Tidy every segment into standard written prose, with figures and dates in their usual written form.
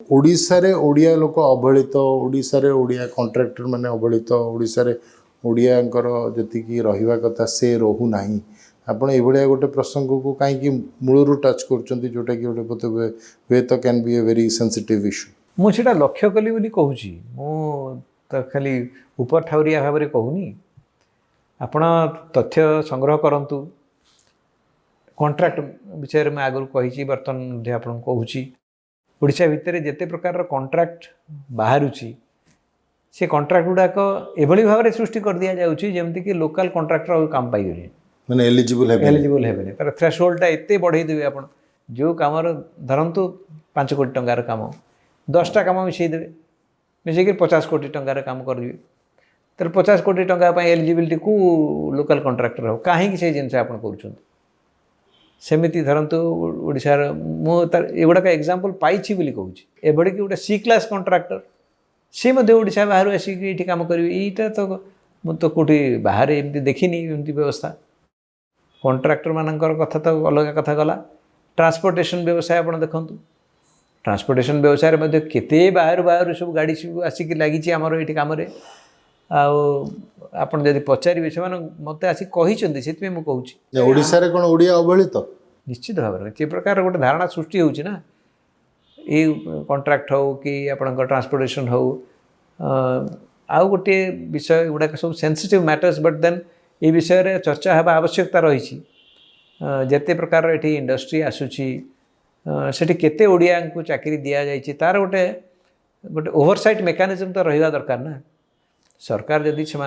ओडिशा रे ओडिया लोक अवहेलित ओडिशा रे ओडिया कॉन्ट्रैक्टर माने अवहेलित ओडिशा रे ओडियांकर जतिकी रहिबा कथा से रहू नाही आपण एभलिया गोटे प्रसंग को कहीं मूलरू टच करछंती जोटा कि गोटे पते वे तो can be a very sensitive issue मु सेटा लक्ष्य कली बोली कहूची मु तो खाली ऊपर ठाउरिया भाव में कहूनी आपण तथ्य संग्रह करंतु कॉन्ट्रैक्ट विषय में आगु कही बर्तमान आपन कहूची ओडिशा भितर जेते प्रकार कॉन्ट्रैक्ट बाहरुची से कॉन्ट्रैक्ट गुड़ाक एभली भाव में सृष्टि कर दिया जाउची जेमति कि लोकल कॉन्ट्रैक्टर काम पाइबे माने एलिजिबल हेबे तार थ्रेशोल्ड एते बढ़ाई देबे आपण जो काम धरंतु 5 कोटी टंकार काम 10टा काम मिसई देबे मिसई 50 कोटी टंकार काम कर दिबे तर 50 कोटी टंका पय एलिजिबिलिटी को लोकल कॉन्ट्रैक्टर हो काहे कि से जिनस आपण करूछन सेमिति धरंतु ओडिसा मु तार एगुडा का एग्जांपल पाइछि बोली कहूछि एबडी कि गोटे सी क्लास कॉन्ट्रैक्टर सी मध्य ओडिशा बाहर आसी कि एठी काम करिवे एटा तो मु तो कोठी बाहर एमती देखिनी एमती व्यवस्था कॉन्ट्रैक्टर मानकर कथा तो अलग कथा गला ट्रांसपोर्टेशन व्यवसाय आपण देखंतु ट्रांसपोर्टेशन व्यवसाय मध्ये केते बाहर बाहर सब गाड़ी सब आसिक लगी आमर ये कम आपन जदि पचारे से मत आसी कही से मुझे कहूँ ओडिशा रे कोन ओडिया अवहेलित निश्चित भाव में ये प्रकार गोटे धारणा सृष्टि होची ना ये कॉन्ट्रैक्ट हो कि आपण ट्रांसपोर्टेशन हो आउ गोटे विषय गुड़ाक सब सेंसिटिव मैटर्स बट देन ये विषय रे चर्चा हेबा आवश्यकता रही जेते प्रकार ये इंडस्ट्री आसुची सेठी केते ओडिया को चाकरी दिया जाइए तार गोटे गोटे ओवरसाइट मेकानिज्म तो रहिबा दरकार ना सरकार जदि से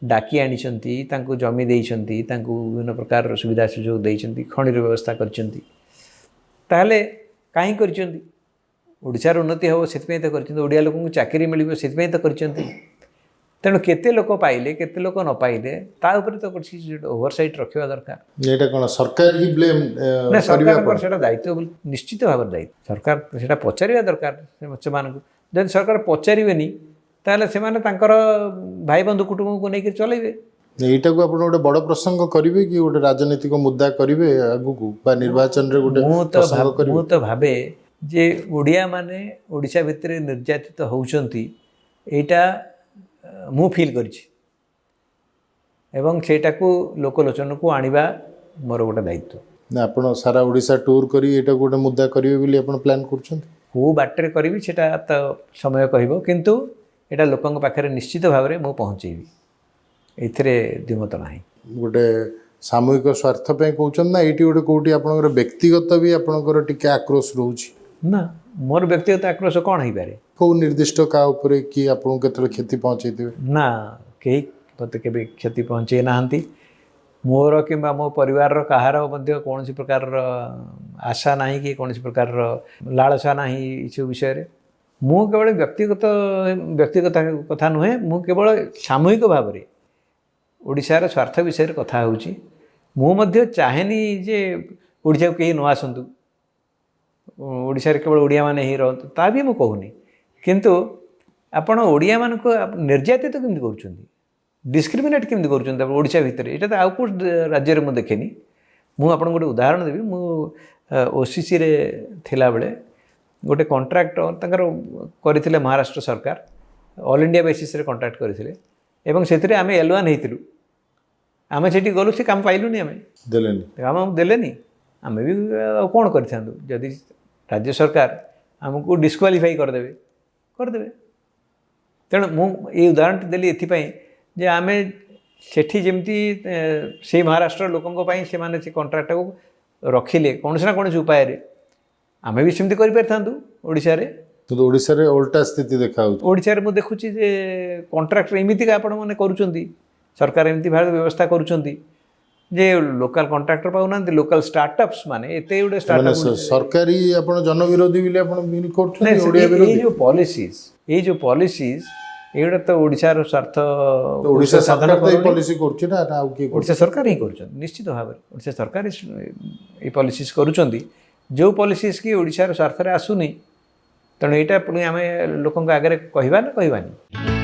डाकी आनी जमी देइछंती विभिन्न प्रकार सुविधा सुजोग देइछंती खनिर व्यवस्था करछंती ताहले काहे करछंती ओडिशार उन्नति हो सेतपे तो करछंती ओडिया लोक को चाकरी मिलिबो सेतपे तो करछंती तेणु केते लोक पाइले केते लोक न पाइले ता ऊपर तो कुछ ओवरसाइट रखिबा दरकार एटा कोन सरकार ही ब्लेम ना सरकार सेटा दायित्व निश्चित भाव दायित्व सरकार सेटा पचारिबा दरकार से मानकु जदि सरकार पचारिबेनी ताले से माने तांकर भाई बंधु कुटुंब को लेकर चलेबे एटा को आपण गोटे बड़ प्रसंग करिवे कि गोटे राजनीतिक मुद्दा करिवे आगु को बा निर्वाचन रे गोटे प्रसंग करिवे मु तो भाबे जे ओडिया माने ओडिशा भितर निर्यातित होउचंती एटा मु फील करिछि एवं सेटा को लोकलोचन को आनिबा मोर गोटे दायित्व ना आपण सारा ओडिशा टूर करी एटा गोटे मुद्दा करिवे बोली आपण प्लान करछन को बाटरे करिवि सेटा त समय कहबो किंतु एटा लोकंग पाखरे निश्चित भाव में मु पहुँचेबी एथिरे द्विमत नाही गोटे सामूहिक स्वार्थ पे कहउछन ना एटी गोटे कोटी आपनकर व्यक्तिगत भी आपनकर टिके आक्रोश रहउछि ना मोर व्यक्तिगत आक्रोश कौन हो पारे को निर्दिष्ट का ऊपर कि आपन केतले क्षति पहुंचे देबे ना कहीं मते केबे क्षति पहुंचे नाहंती मोर किंबा मो परिवार रो कहार मध्ये कोनसी प्रकार आशा नाही कि कोनसी प्रकार लालसा नाही इस विषय रे मु केवल व्यक्तिगत कथा नुहे मु केवल सामूहिक भाव में ओडिशार स्वार्थ विषय कथा होउची मु मध्ये चाहेनी जे ओडिशा को कहीं न आसंतु ओडिशा रे केवल ओडिया माने ही रहतु ता भी मु कहूनी किंतु आपण ओडिया मान को निर्यातित तो केमति करूछंती डिस्क्रिमिनेट केमति करूछंती ओडिशा भितर एटा तो आउ को राज्य रे मु देखेनी मु आपण गोटे उदाहरण देबी मु ओसीसी रे थिला बेले गोटे कॉन्ट्रैक्ट तंकर करथिले महाराष्ट्र सरकार ऑल इंडिया बेसिस रे कॉन्ट्रैक्ट करथिले एवं सेथिरे आमे एल1 हेतिलु आमे सेठी गलु से काम पाइलुनी आमे देलेनी काम देलेनी आमे भी कोन करथांदु जदि राज्य सरकार हमको डिस्क्वालिफाई करदेवे तेणु मु ये उदाहरण देली एथिपाई जे आमे सेठी जेमती से महाराष्ट्र लोकंको पाई से माने से कॉन्ट्रैक्ट को रखिले कोनसे ना कोनसे उपाय रे आमे भी सेमती करि परथांदु ओडिसा रे तो ओडिसा रे उल्टा स्थिति देखाउ ओडिसा रे मु देखुची जे कॉन्ट्रैक्ट एमिति का आपण माने करूचंती सरकार एमिति भाग व्यवस्था करूचंती जे लोकल कॉन्ट्रैक्टर पाउना लोकल स्टार्टअप्स माने एते उडे स्टार्टअप सरकारी आपण जनविरोधी बिले आपण बिल करछन ओडिया विरोधी ये जो पॉलिसीज एटा तो ओडिसा रो स्वार्थ ओडिसा सरकार तो पॉलिसी करछि ना आउ की ओडिसा सरकार ही करछन निश्चित भाव ओडिसा सरकार ये पॉलिसीज करूचंती जो पॉलिसीज की ओडिसा रो स्वार्थ रे आसुनी तेणु यहाँ पुणी आम लोक आगे कहवा ना कहवानी।